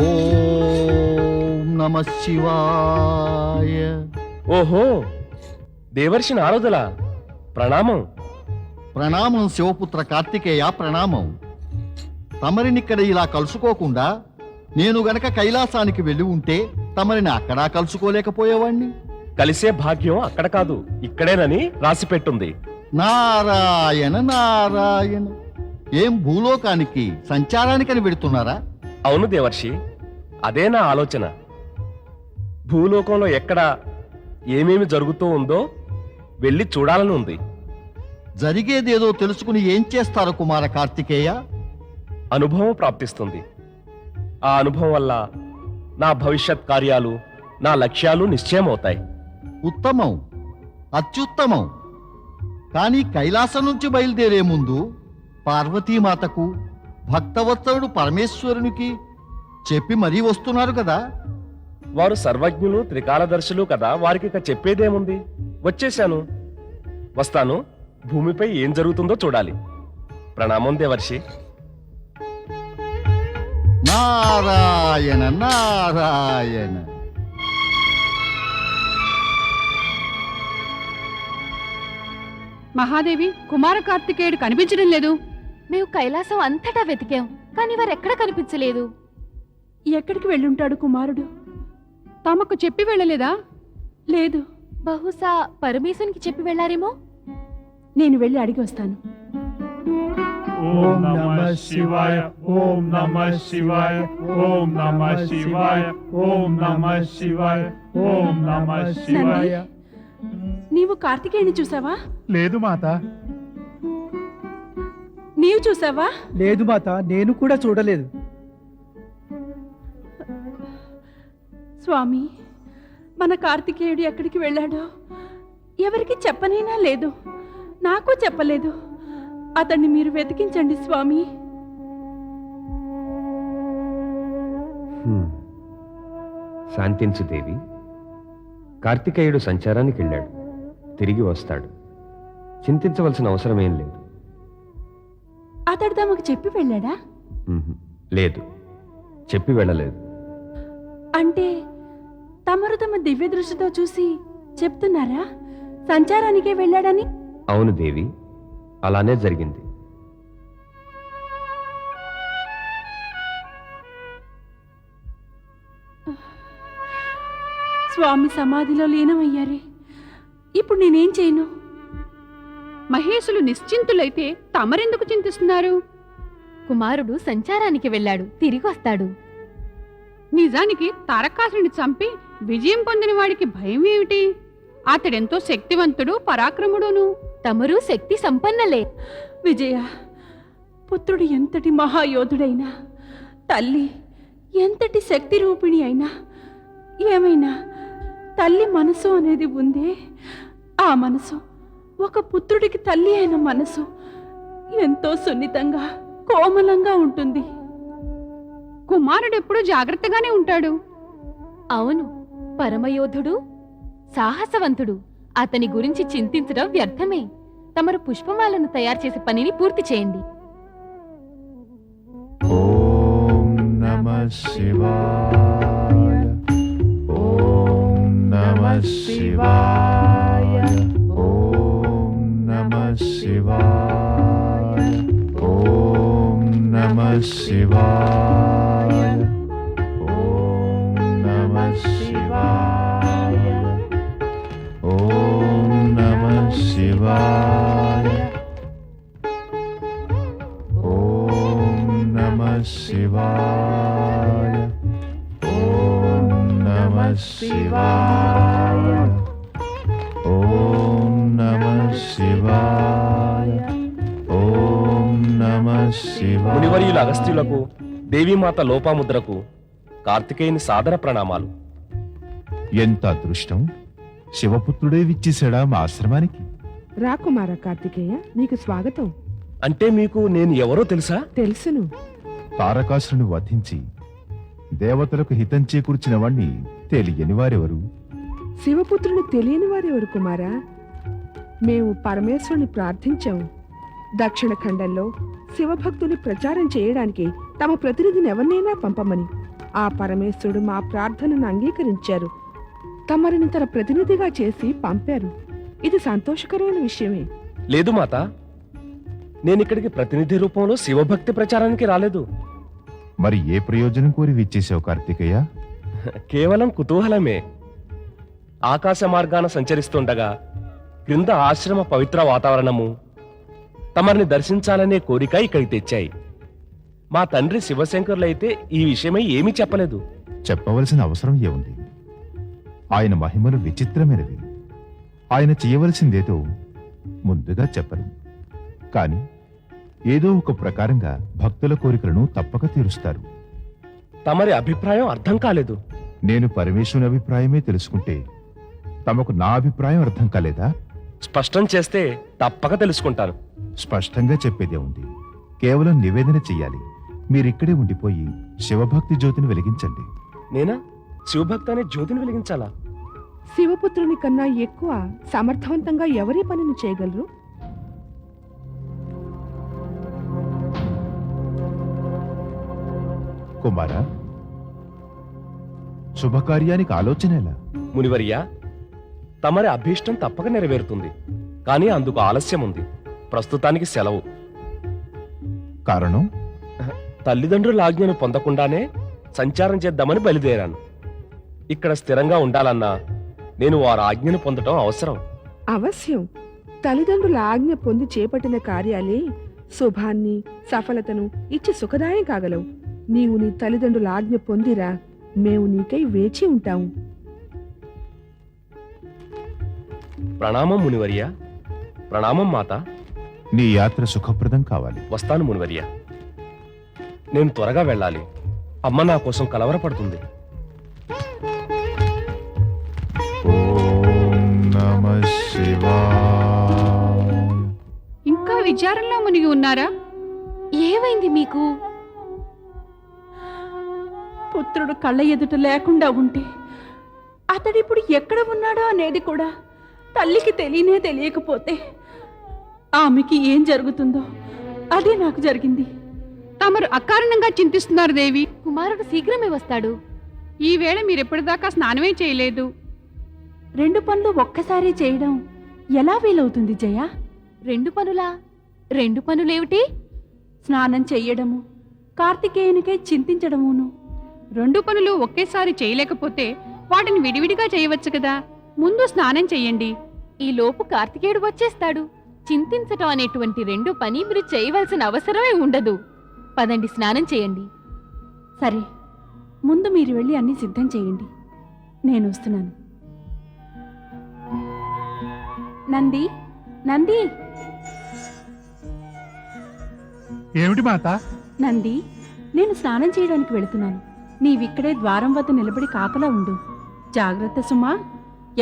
ఓం నమః శివాయ. ఓహో, దేవర్షి నారదుల ప్రణామం. ప్రణామం శివపుత్ర కార్తికేయ, ప్రణామం. తమరినిక్కడ ఇలా కలుసుకోకుండా నేను గనక కైలాసానికి వెళ్ళి ఉంటే తమరిని అక్కడా కలుసుకోలేకపోయేవాణ్ణి. కలిసే భాగ్యం అక్కడ కాదు ఇక్కడేనని రాసిపెట్టుంది. నారాయణ నారాయణ. ఏం భూలోకానికి సంచారానికని వెడుతున్నారా? అవును దేవర్షి, అదే నా ఆలోచన. భూలోకంలో ఎక్కడ ఏమేమి జరుగుతూ ఉందో వెళ్ళి చూడాలని ఉంది. జరిగేదేదో తెలుసుకుని ఏం చేస్తారు కుమార కార్తికేయ? అనుభవం ప్రాప్తిస్తుంది. ఆ అనుభవం వల్ల నా భవిష్యత్ కార్యాలు, నా లక్ష్యాలు నిశ్చయమవుతాయి. ఉత్తమం, అత్యుత్తమం. కానీ కైలాసం నుంచి బయలుదేరే ముందు పార్వతీమాతకు, భక్తవత్సలుడు పరమేశ్వరునికి చెప్పి మరీ వస్తున్నారు కదా. వారు సర్వజ్ఞులు, త్రికాలదర్శులు కదా, వారికి ఇక చెప్పేదేముంది? వచ్చేశాను, వస్తాను. భూమిపై ఏం జరుగుతుందో చూడాలి. ప్రణామం దేవర్షి. నారాయణ నారాయణ. మహాదేవి, కుమార కార్తికేయుడు కనిపించడం లేదు. మేము కైలాసం అంతటా వెతికాం, కానీ వారెక్కడ కనిపించలేదు. ఎక్కడికి వెళ్ళుంటాడు కుమారుడు? తమకు చెప్పి వెళ్ళలేదా? లేదు. బహుశా పరమేశునికి చెప్పి వెళ్ళారేమో. నేను వెళ్ళి అడిగి వస్తాను. ఓం నమః శివాయ, ఓం నమః శివాయ, ఓం నమః శివాయ, ఓం నమః శివాయ, ఓం నమః శివాయ. నీవు కార్తికేయుని చూసావా? లేదు మాత. నీవు చూసావా? లేదు మాత, నేను కూడా చూడలేదు. స్వామి, మన కార్తికేయుడు ఎక్కడికి వెళ్ళాడో ఎవరికి చెప్పనైనా లేదు, నాకు చెప్పలేదు. అతన్ని మీరు వెతికించండి స్వామి. శాంతించు దేవి. కార్తికేయుడు సంచారానికి వెళ్ళాడు, తిరిగి వస్తాడు. చింతించవలసిన అవసరమేం లేదు. అతడు తమకు చెప్పి వెళ్ళాడా? లేదు, చెప్పి వెళ్ళలేదు. అంటే తమరు తమ దివ్య దృష్టితో చూసి చెప్తున్నారా సంచారానికే వెళ్ళాడని? అవును దేవి, అలానే జరిగింది. స్వామి సమాధిలో లీనమయ్యారే, ఇప్పుడు నేనేం చేయను? మహేశులు నిశ్చింతులైతే తమరెందుకు చింతిస్తున్నారు? కుమారుడు సంచారానికి వెళ్ళాడు, తిరిగి వస్తాడు. నిజానికి తారకాసురుని చంపి విజయం పొందిన వాడికి భయం ఏమిటి? అతడెంతో శక్తివంతుడు, పరాక్రముడును. తమరు శక్తి సంపన్నలే. విజయ, పుత్రుడు ఎంతటి మహాయోధుడైనా, తల్లి ఎంతటి శక్తి రూపిణి అయినా, ఏమైనా తల్లి మనసు అనేది ఉందే. ఆ మనసు, ఒక పుత్రుడికి తల్లి అయిన మనసు ఎంతో సున్నితంగా, కోమలంగా ఉంటుంది. కుమారుడు ఎప్పుడు జాగ్రత్తగానే ఉంటాడు. అవును, పరమయోధుడు, సాహసవంతుడు. అతని గురించి చింతించడం వ్యర్థమే. తమరు పుష్పమాలను తయారు చేసే పనిని పూర్తి చేయండి. ఓం నమః శివాయ, ఓం నమః శివాయ, ఓం నమః శివాయ, ఓం నమః శివాయ, ఓం నమః శివాయ, ఓం నమః శివాయ, ఓం నమః శివాయ, ఓం నమః శివాయ, ఓం నమః శివాయ, ఓం నమః శివాయ. మునివర్యుల అగస్త్యులకు, దేవీమాత లోపాముద్రకు కార్తికేయుని సాదర ప్రణామాలు. ఎంత అదృష్టం! శివపుత్రుడే విచ్చేశాడా మా ఆశ్రమానికి? రా కుమార కార్తికేయ, నీకు స్వాగతం. అంటే మీకు నేను ఎవరో తెలుసా? తెలుసును. తారకాసురుని వధించి దేవతలకు హితం చేకూర్చిన వాణ్ణి తెలియని వారెవరు? శివపుత్రుని తెలియని వారెవరు కుమారా? మేము పరమేశ్వరుని ప్రార్థించాము. దక్షిణ ఖండంలో శివభక్తులు ప్రచారం చేయడానికి తమ ప్రతినిధిని ఎవరినైనా పంపమని ఆ పరమేశ్వరుడు మా ప్రార్థనను అంగీకరించారు. తమరిని తన ప్రతినిధిగా చేసి పంపారు. ఇది సంతోషకరమైన విషయమే. లేదు మాత, నేనిక్కడికి ప్రతినిధి రూపంలో శివభక్తి ప్రచారానికి రాలేదు. మరి ఏ ప్రయోజనం కోరి విచ్చేసావు కార్తికేయ? కేవలం కుతూహలమే. ఆకాశ మార్గాన సంచరిస్తుండగా క్రింద ఆశ్రమ పవిత్ర వాతావరణము తమరిని దర్శించాలనే కోరిక ఇక్కడికి తెచ్చాయి. మా తండ్రి శివశంకరులైతే ఈ విషయమై ఏమీ చెప్పలేదు. చెప్పవలసిన అవసరం ఏముంది? ఆయన మహిమలు విచిత్రమైనవి. ఆయన చేయవలసిందేదో ముందుగా చెప్పరు, కాని ఏదో ఒక ప్రకారంగా భక్తుల కోరికలను తప్పక తీరుస్తారు. తమరి అభిప్రాయం అర్థం కాలేదు. నేను పరమేశ్వరుని అభిప్రాయమే తెలుసుకుంటే తమకు నా అభిప్రాయం అర్థం కాలేదా? స్పష్టం చేస్తే తప్పక తెలుసుకుంటాను. స్పష్టంగా చెప్పేదే ఉంది. కేవలం నివేదన చెయ్యాలి. మీరిక్కడే ఉండిపోయి శివభక్తి జ్యోతిని వెలిగించండి. నేనా శివభక్తి అనే జ్యోతిని వెలిగించాలా? శివపుత్రుని కన్నా ఎక్కువ సమర్థవంతంగా ఎవరి పనిని చేయగలరు? కుమారా, శుభకార్యానికి ఆలోచన ఎలా? మునివర్య, తమరి అభీష్టం తప్పక నెరవేరుతుంది. కానీ అందుకు ఆలస్యం ఉంది. ప్రస్తుతానికి సెలవు. కారణం? తల్లిదండ్రుల ఆజ్ఞను పొందకుండానే సంచారం చేద్దామని బయలుదేరాను. ఇక్కడ స్థిరంగా ఉండాలన్నా నేను వారి ఆజ్ఞను పొందటం అవసరం. అవశ్యం. తల్లిదండ్రుల ఆజ్ఞ పొంది చేపట్టిన కార్యాలే శుభాన్ని సఫలతను ఇచ్చి సుఖదాయం కాగలవు. నీవు నీ తల్లిదండ్రుల ఆజ్ఞ పొందిరా, మేము నీకై వేచి ఉంటాము. ప్రణామం మునివర్య. ప్రణామం మాత. నీ యాత్ర సుఖప్రదం కావాలి. వస్తాను మునివర్య. నేను త్వరగా వెళ్ళాలి. అమ్మ నా కోసం కలవరపడుతుంది. ఓం నమః శివాయ. ఇంకా విచారంలో మునిగి ఉన్నారా? ఏమైంది మీకు? పుత్రుడు కళ్ళ ఎదుట లేకుండా ఉంటే అతడిప్పుడు ఎక్కడ ఉన్నాడో అనేది కూడా తల్లికి తెలియకపోతే ఆమెకి ఏం జరుగుతుందో అదే నాకు జరిగింది. తమరు అకారణంగా చింతిస్తున్నారు దేవి. కుమారుడు శీఘ్రమే వస్తాడు. ఈ వేళ మీరెప్పటిదాకా స్నానమే చేయలేదు. 2 పనులు ఒక్కసారి చేయడం ఎలా వీలవుతుంది జయ? 2 పనులా? 2 పనులేమిటి? స్నానం చెయ్యడము, కార్తికేయునికై చింతించడమును. 2 పనులు ఒకేసారి చేయలేకపోతే వాటిని విడివిడిగా చేయవచ్చు కదా. ముందు స్నానం చెయ్యండి. ఈ లోపు కార్తికేయుడు వచ్చేస్తాడు. చింతించటం అనేటువంటి 2 పని మీరు చేయవలసిన అవసరమే ఉండదు. పదండి, స్నానం చేయండి. సరే, ముందు మీరు వెళ్ళి అన్ని సిద్ధం చేయండి. నేను వస్తున్నాను. నంది, నంది, ఏమిటి మాత? నంది, నేను స్నానం చేయడానికి వెళుతున్నాను. నీవిక్కడే ద్వారం వద్ద నిలబడి కాపలా ఉండు. జాగ్రత్త సుమా,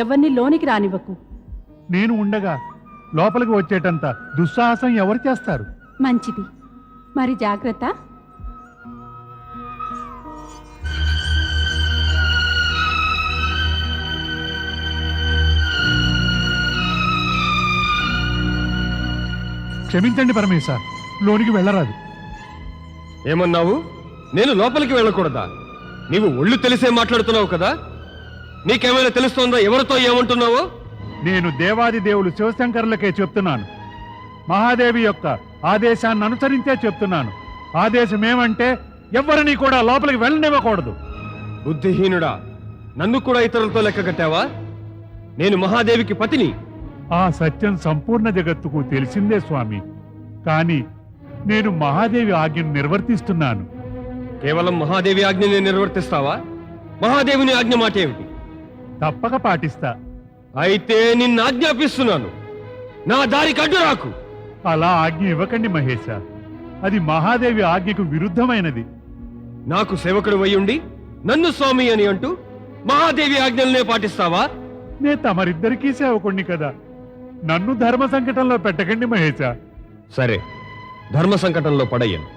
ఎవరిని లోనికి రానివ్వకు. నేను ఉండగా లోపలికి వచ్చేటంత దుస్సాహసం ఎవరు చేస్తారు? మంచిది, మరి జాగ్రత్త. క్షమించండి పరమేశ, లోనికి వెళ్ళరాదు. ఏమన్నావు? నేను లోపలికి వెళ్ళకూడదా? నీవు ఒళ్ళు తెలిసే మాట్లాడుతున్నావు కదా? నీకేమైనా తెలుస్తోందా ఎవరితో ఏమంటున్నావో? నేను దేవాది దేవులు శివశంకరులకే చెప్తున్నాను. మహాదేవి యొక్క ఆదేశాన్ని అనుసరించే చెప్తున్నాను. ఆదేశం ఏమంటే ఎవరిని కూడా లోపలికి వెళ్ళనివ్వకూడదు. బుద్ధిహీనుడా, నన్ను కూడా ఇతరులతో లెక్క కట్టావా? నేను మహాదేవికి పతిని. ఆ సత్యం సంపూర్ణ జగత్తుకు తెలిసిందే స్వామి. కాని నేను మహాదేవి ఆజ్ఞను నిర్వర్తిస్తున్నాను. కేవలం మహాదేవి ఆజ్ఞని నిర్వర్తిస్తావా? మహాదేవిని ఆజ్ఞ మాట ఏమిటి? తప్పక పాటిస్తా. అయితే నిన్ను ఆజ్ఞాపిస్తున్నాను, నా దారికి అడ్డు రాకు. అలా ఆజ్ఞ ఇవ్వకండి మహేశ. అది మహాదేవి ఆజ్ఞకు విరుద్ధమైనది. నాకు సేవకుడు వయ్యుండి నన్ను స్వామి అని అంటూ మహాదేవి ఆజ్ఞలనే పాటిస్తావా? నే తమరిద్దరికీ సేవకుణ్ణి కదా. నన్ను ధర్మ సంకటంలో పెట్టకండి మహేశ. సరే, ధర్మ సంకటంలో పడయ్యను.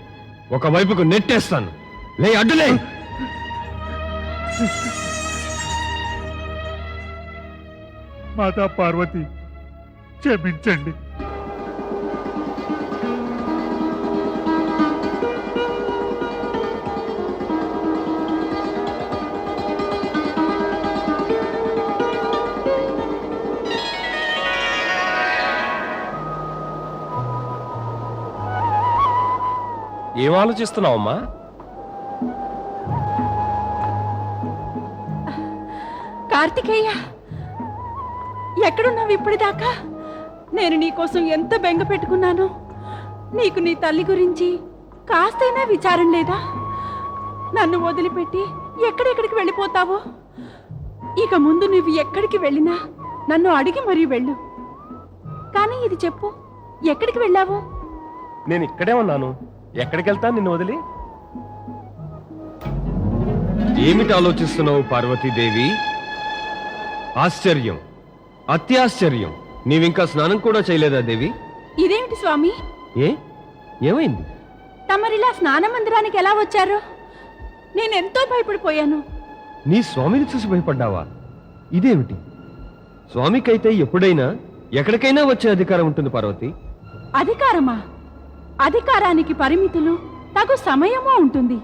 ఒకవైపుకు నెట్టేస్తాను. లే, అడ్డులే. మాతా పార్వతి, క్షమించండి. ఏం ఆలోచిస్తున్నావమ్మా? కార్తికేయ, ఎక్కడున్నావు ఇప్పటిదాకా? నేను నీకోసం ఎంత బెంగ పెట్టుకున్నాను. నీకు నీ తల్లి గురించి కాస్తైనా విచారం లేదా? నన్ను వదిలిపెట్టి ఎక్కడెక్కడికి వెళ్ళిపోతావో? ఇక ముందు నువ్వు ఎక్కడికి వెళ్ళినా నన్ను అడిగి మరీ వెళ్ళు. కానీ ఇది చెప్పు, ఎక్కడికి వెళ్ళావు? నేను ఇక్కడే ఉన్నాను. ఎక్కడికి వెళ్తాను నిన్ను వదిలి? ఏమిటి ఆలోచిస్తున్నావు పార్వతీదేవి? ఆశ్చర్యం, అత్యాశ్చర్యం. నీవింకా స్నానం కూడా చేయలేదా దేవి? ఇదేమిటి స్వామి, ఏమైంది? తమరిలా స్నాన మందిరానికి ఎలా వచ్చారు? నేనెంతో భయపడిపోయాను. నీ స్వామిని చూసి భయపడ్డావా? ఇదేమిటి? స్వామికైతే ఎప్పుడైనా ఎక్కడికైనా వచ్చే అధికారం ఉంటుంది పార్వతి. అధికారమా? అధికారానికి పరిమితులు, తగు సమయమూ ఉంటుంది.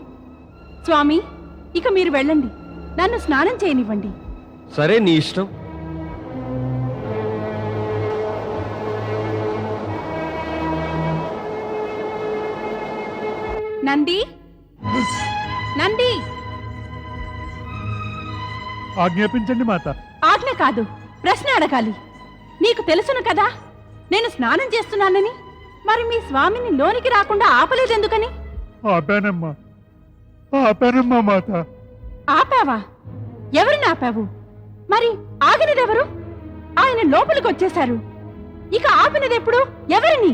స్వామి, ఇక మీరు వెళ్ళండి. నన్ను స్నానం చేయనివ్వండి. సరే, నీ ఇష్టం. నంది, నంది! ఆజ్ఞాపించండి మాత. ఆజ్ఞ కాదు, ప్రశ్న అడగాలి. నీకు తెలుసును కదా నేను స్నానం చేస్తున్నానని. మరి మీ స్వామిని లోనికి రాకుండా ఆపలేదెందుకని? ఆపానమ్మా, ఆపానమ్మా మాత. ఆపావా? ఎవరిని ఆపావు? మరి ఆగినదెవరు? ఆయన లోపలికి వచ్చేశారు. ఇక ఆపినదెప్పుడు? ఎవరిని?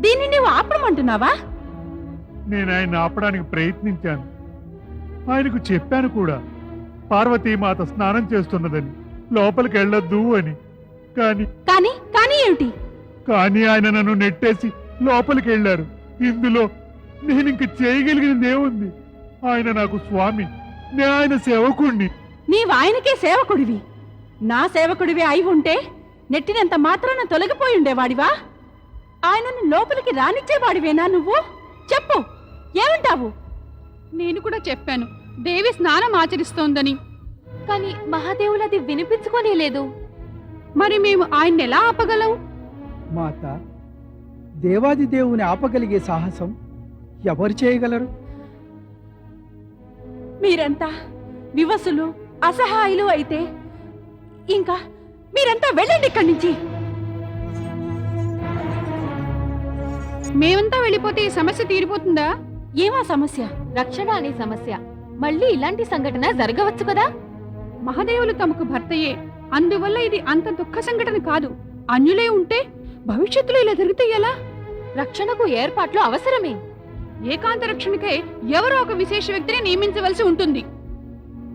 దీన్ని నువ్వు ఆపడమంటున్నావా? నేను ఆయన ఆపడానికి ప్రయత్నించాను. ఆయనకు చెప్పాను కూడా, పార్వతీమాత స్నానం చేస్తున్నదని, లోపలికి వెళ్ళొద్దు అని. కానీ కానీ కానీ ఏమిటి? కానీ ఆయన నన్ను నెట్టేసి లోపలికి వెళ్ళారు. ఇందులో నేను ఇంక చేయగలిగినదేముంది? ఆయన నాకు స్వామి, నేను ఆయన సేవకుణ్ణి. నీవు ఆయనకే సేవకుడివి. నా సేవకుడివి అయి ఉంటే నెట్టినంత మాత్రాన తొలగిపోయి ఉండేవాడివా? ఆయనను లోపలికి రానిచ్చేవాడివేనా నువ్వు? చెప్పు, ఏమంటావు? నేను కూడా చెప్పాను దేవి స్నానం ఆచరిస్తోందని. కానీ మహాదేవులు అది వినిపించుకోనే లేదు. మరి మేము ఆయన్ని ఎలా ఆపగలం? మాత, దేవాది దేవుని ఆపగలిగే సాహసం ఎవరు చేయగలరు? మీరంతా వివసులు, అసహాయులు అయితే ఇంకా మీరంతా వెళ్ళండి ఇక్కడి నుంచి. మేమంతా వెళ్ళిపోతే ఈ సమస్య తీరిపోతుందా? ఏమా సమస్య? రక్షణ అనే సమస్య. మళ్ళీ ఇలాంటి సంఘటన జరగవచ్చు కదా? మహాదేవులు తమకు భర్తయే, అందువల్ల ఇది అంత దుఃఖ సంఘటన కాదు. అన్యులే ఉంటే భవిష్యత్తులో ఇలా జరిగితే ఎలా? రక్షణకు ఏర్పాట్లు అవసరమే. ఏకాంత రక్షణకై ఎవరో ఒక విశేష వ్యక్తిని నియమించవలసి ఉంటుంది.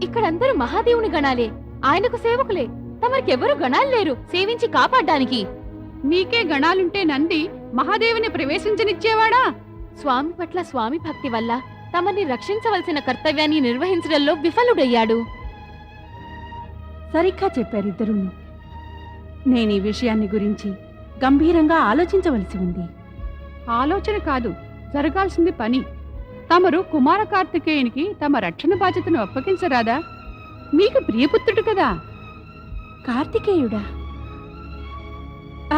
ఇక్కడందరూ మహాదేవుని గణాలే, ఆయనకు సేవకులే. తమరికెవరు గణాలు లేరు సేవించి కాపాడ్డానికి. మీకే గణాలుంటే నంది మహాదేవుని ప్రవేశించనిచ్చేవాడా? స్వామి పట్ల స్వామి భక్తి వల్ల తమని రక్షించవలసిన కర్తవ్యాన్ని నిర్వహించడంలో విఫలుడయ్యాడు. సరిగ్గా చెప్పారిద్దరూను. నేను ఈ విషయాన్ని గురించి గంభీరంగా ఆలోచించవలసి ఉంది. ఆలోచన కాదు, జరగాల్సింది పని. తమరు కుమార కార్తికేయునికి తమ రక్షణ బాధ్యతను అప్పగించరాదా? మీకు ప్రియపుత్రుడు కదా. కార్తికేయుడా?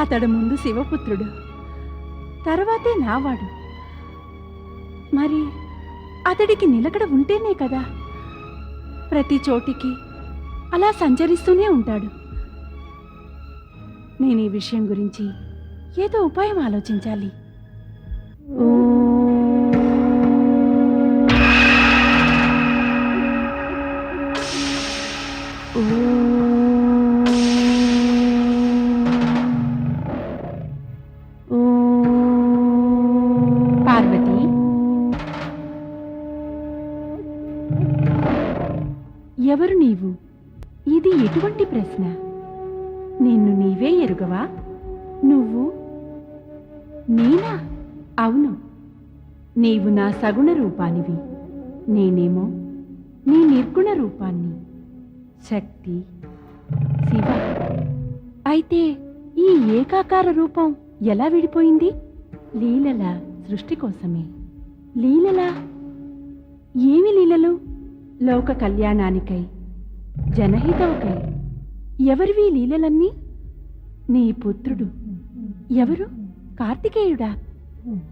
అతడు ముందు శివపుత్రుడు, తర్వాతే నావాడు. మరి అతడికి నిలకడ ఉంటేనే కదా ప్రతి చోటికి అలా సంచరిస్తూనే ఉంటాడు. నేను ఈ విషయం గురించి ఏదో ఉపాయం ఆలోచించాలి. పార్వతి, ఎవరు నీవు? ఇది ఎటువంటి ప్రశ్న? నిన్ను నీవే ఎరుగవా? నువ్వు నేనా? అవును, నీవు నా సగుణ రూపానివి, నేనేమో నీ నిర్గుణ రూపాన్ని. శక్తి, శివ. అయితే ఈ ఏకాకార రూపం ఎలా విడిపోయింది? లీలల సృష్టి కోసమే. లీలలా? ఏమి లీలలు? లోక కళ్యాణానికై, జనహితవుకై. ఎవరివి లీలలన్నీ? నీ పుత్రుడు. ఎవరు? కార్తికేయుడా?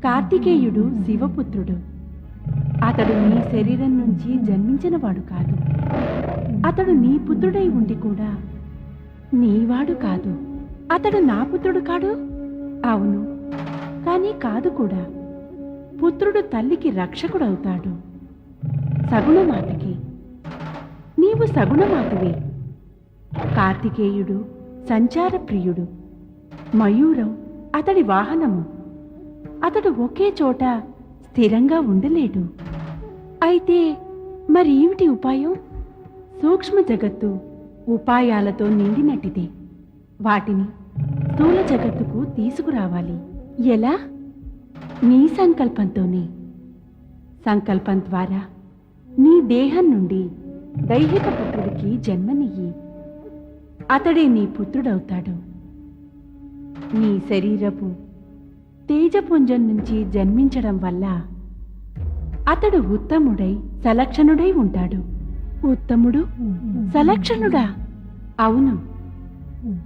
కార్తికేయుడు శివపుత్రుడు. అతడు నీ శరీరం నుంచి జన్మించినవాడు కాదు. అతడు నీ పుత్రుడై ఉండి కూడా నీవాడు కాదు. అతడు నా పుత్రుడు కాడు. అవును, కానీ కాదు కూడా. పుత్రుడు తల్లికి రక్షకుడవుతాడు, సగుణమాతకి. నీవు సగుణమాతవి. కార్తికేయుడు సంచార ప్రియుడు. మయూరం అతడి వాహనము. అతడు ఒకే చోట స్థిరంగా ఉండలేడు. అయితే మరి ఏమిటి ఉపాయం? సూక్ష్మ జగత్తు ఉపాయాలతో నిండినట్టిదే. వాటిని స్థూల జగత్తుకు తీసుకురావాలి. ఎలా? నీ సంకల్పంతోనే. సంకల్పం ద్వారా నీ దేహం నుండి దైహిక పుత్రుడికి జన్మనియ్యి. అతడే నీ పుత్రుడవుతాడు. నీ శరీరపు తేజపుంజం నుంచి జన్మించడం వల్ల అతడు ఉత్తముడై సలక్షణుడై ఉంటాడు. ఉత్తముడు సలక్షణుడా? అవును,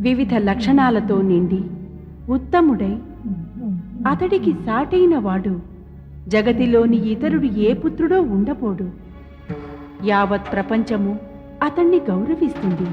వివిధ లక్షణాలతో నిండి ఉత్తముడై అతడికి సాటైన వాడు జగతిలోని ఇతరుడు ఏ పుత్రుడో ఉండబోడు. యావత్ ప్రపంచము అతన్ని గౌరవిస్తుంది.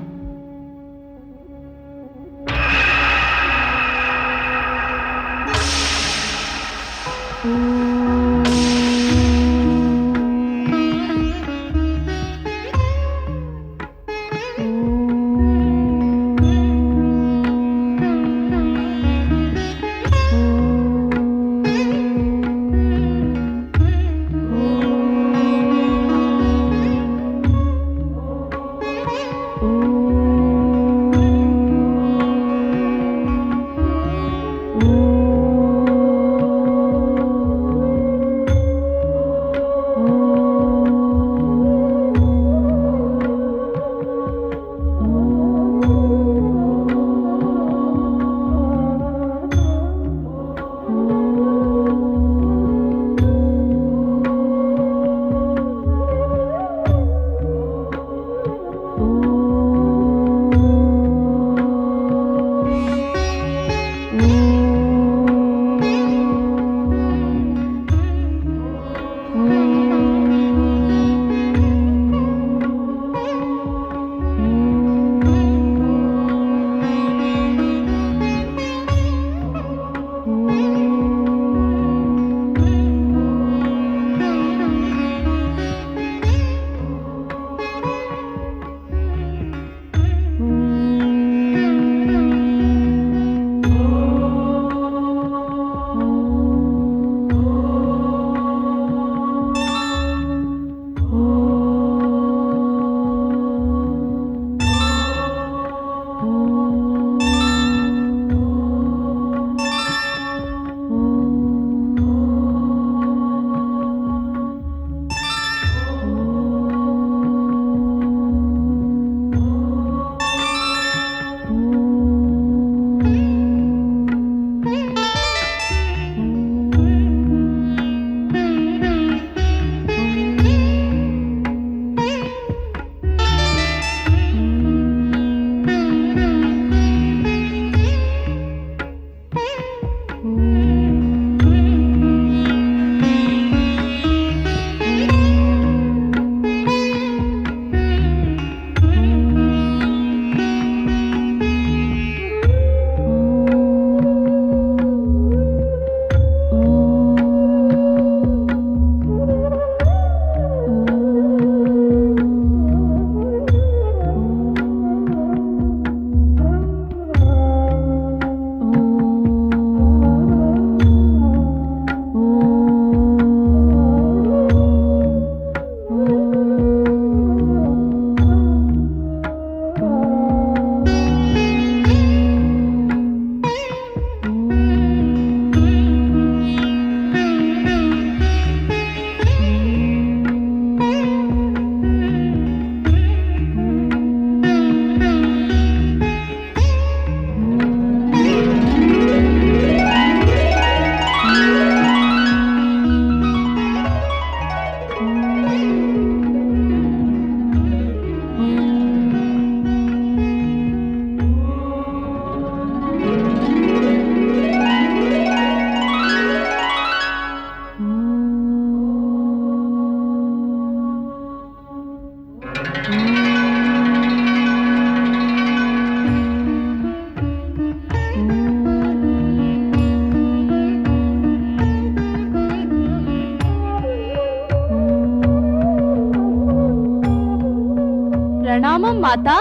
ప్రణామం మాతా.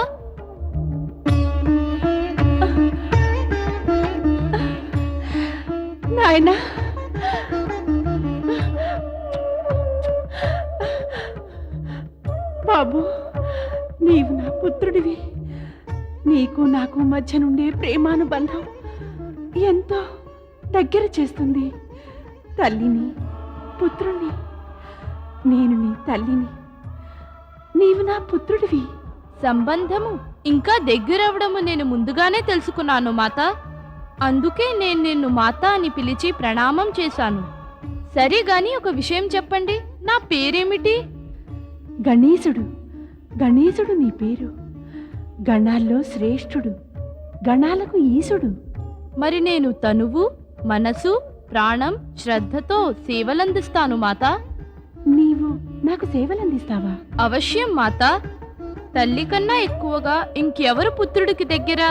నాయనా, బాబు, నీవు నా పుత్రుడివి. నీకు నాకు మధ్య నుండే ప్రేమానుబంధం ఎంతో దగ్గర చేస్తుంది. తల్లిని, పుత్రుణ్ణి. నేను నీ తల్లిని, నీవు నా పుత్రుడివి. సంబంధము ఇంకా దగ్గరవడము నేను ముందుగానే తెలుసుకున్నాను మాత. అందుకే నేను నిన్ను మాత అని పిలిచి ప్రణామం చేశాను. సరే గాని ఒక విషయం చెప్పండి, నా పేరేమిటి? గణేశుడు. గణేశుడు నీ పేరు. గణాల్లో శ్రేష్ఠుడు, గణాలకు ఈశుడు. మరి నేను తనువు, మనసు, ప్రాణం, శ్రద్ధతో సేవలందిస్తాను మాత. నీవు నాకు సేవలందిస్తావా? అవశ్యం మాత. తల్లి కన్నా ఎక్కువగా ఇంకెవరు పుత్రుడికి దగ్గర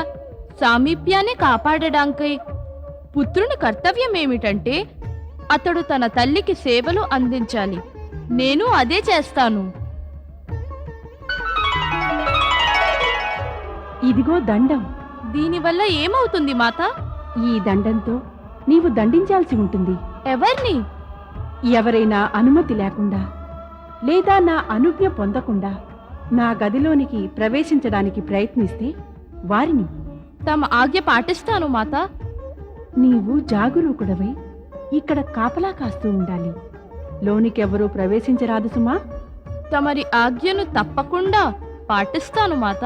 సామీప్యాన్ని కాపాడడానికై? పుత్రుని కర్తవ్యం ఏమిటంటే అతడు తన తల్లికి సేవలు అందించాలి. నేను అదే చేస్తాను. ఇదిగో దండం. దీనివల్ల ఏమవుతుంది మాత? ఈ దండంతో నీవు దండించాల్సి ఉంటుంది. ఎవర్ని? ఎవరైనా అనుమతి లేకుండా లేదా నా అనుజ్ఞ పొందకుండా నా గదిలోనికి ప్రవేశించడానికి ప్రయత్నిస్తే వారిని. తమ ఆజ్ఞ పాటిస్తాను మాత. నీవు జాగరూకుడవై ఇక్కడ కాపలా కాస్తూ ఉండాలి. లోనికెవరూ ప్రవేశించరాదు సుమా. తమరి ఆజ్ఞను తప్పకుండా పాటిస్తాను మాత.